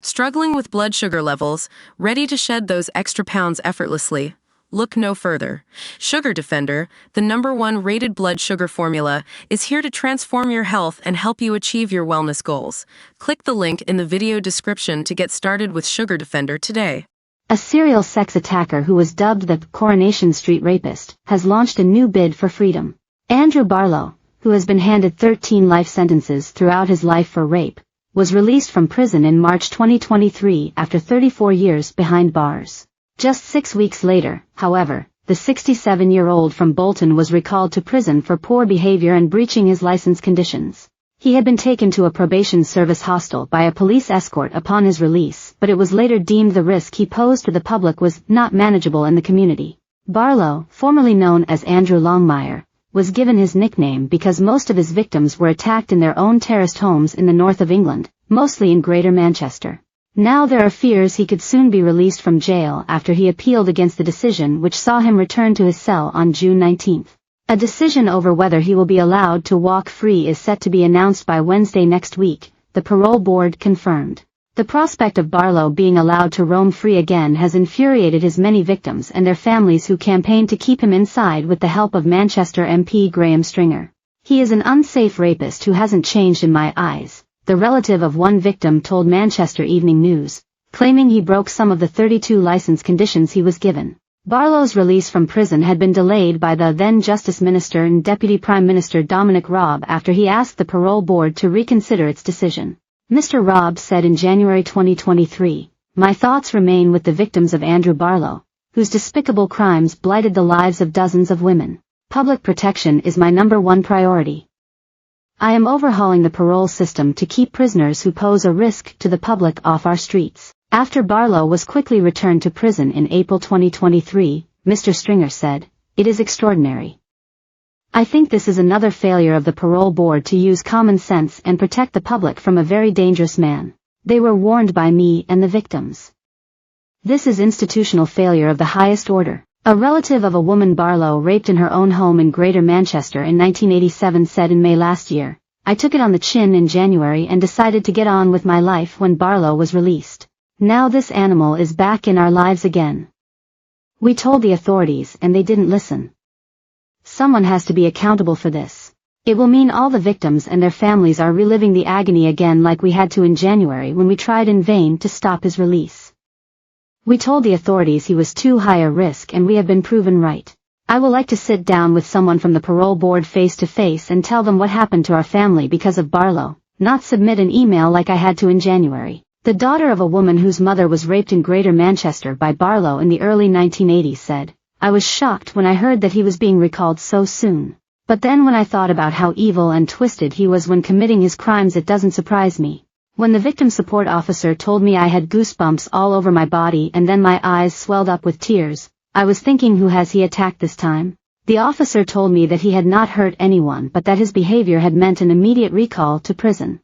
Struggling with blood sugar levels, ready to shed those extra pounds effortlessly? Look no further. Sugar Defender, the #1 rated blood sugar formula, is here to transform your health and help you achieve your wellness goals. Click the link in the video description to get started with Sugar Defender today. A serial sex attacker who was dubbed the Coronation Street rapist has launched a new bid for freedom. Andrew Barlow, who has been handed 13 life sentences throughout his life for rape, was released from prison in March 2023 after 34 years behind bars. Just 6 weeks later, however, the 67-year-old from Bolton was recalled to prison for poor behavior and breaching his license conditions. He had been taken to a probation service hostel by a police escort upon his release, but it was later deemed the risk he posed to the public was not manageable in the community. Barlow, formerly known as Andrew Longmire, was given his nickname because most of his victims were attacked in their own terraced homes in the north of England, mostly in Greater Manchester. Now there are fears he could soon be released from jail after he appealed against the decision which saw him return to his cell on June 19. A decision over whether he will be allowed to walk free is set to be announced by Wednesday next week, the parole board confirmed. The prospect of Barlow being allowed to roam free again has infuriated his many victims and their families who campaigned to keep him inside with the help of Manchester MP Graham Stringer. "He is an unsafe rapist who hasn't changed in my eyes," the relative of one victim told Manchester Evening News, claiming he broke some of the 32 license conditions he was given. Barlow's release from prison had been delayed by the then Justice Minister and Deputy Prime Minister Dominic Raab after he asked the parole board to reconsider its decision. Mr. Raab said in January 2023, "My thoughts remain with the victims of Andrew Barlow, whose despicable crimes blighted the lives of dozens of women. Public protection is my #1 priority. I am overhauling the parole system to keep prisoners who pose a risk to the public off our streets." After Barlow was quickly returned to prison in April 2023, Mr. Stringer said, "It is extraordinary. I think this is another failure of the parole board to use common sense and protect the public from a very dangerous man. They were warned by me and the victims. This is institutional failure of the highest order." A relative of a woman Barlow raped in her own home in Greater Manchester in 1987 said in May last year, "I took it on the chin in January and decided to get on with my life when Barlow was released. Now this animal is back in our lives again. We told the authorities and they didn't listen. Someone has to be accountable for this. It will mean all the victims and their families are reliving the agony again like we had to in January when we tried in vain to stop his release. We told the authorities he was too high a risk and we have been proven right. I would like to sit down with someone from the parole board face to face and tell them what happened to our family because of Barlow, not submit an email like I had to in January." The daughter of a woman whose mother was raped in Greater Manchester by Barlow in the early 1980s said, "I was shocked when I heard that he was being recalled so soon. But then when I thought about how evil and twisted he was when committing his crimes, it doesn't surprise me. When the victim support officer told me I had goosebumps all over my body and then my eyes swelled up with tears, I was thinking, who has he attacked this time?" The officer told me that he had not hurt anyone but that his behavior had meant an immediate recall to prison.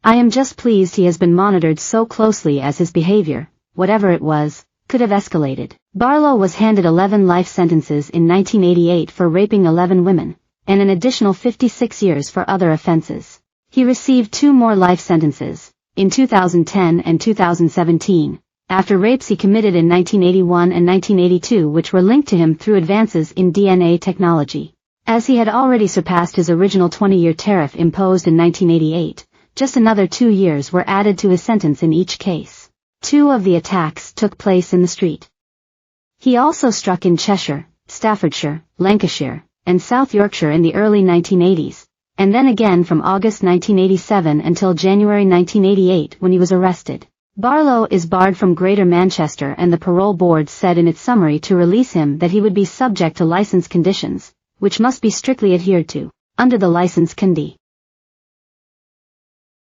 "I am just pleased he has been monitored so closely as his behavior, whatever it was, could have escalated." Barlow was handed 11 life sentences in 1988 for raping 11 women, and an additional 56 years for other offenses. He received 2 more life sentences, in 2010 and 2017, after rapes he committed in 1981 and 1982 which were linked to him through advances in DNA technology. As he had already surpassed his original 20-year tariff imposed in 1988, just another 2 years were added to his sentence in each case. 2 of the attacks took place in the street. He also struck in Cheshire, Staffordshire, Lancashire, and South Yorkshire in the early 1980s, and then again from August 1987 until January 1988 when he was arrested. Barlow is barred from Greater Manchester, and the parole board said in its summary to release him that he would be subject to license conditions, which must be strictly adhered to, under the license condi.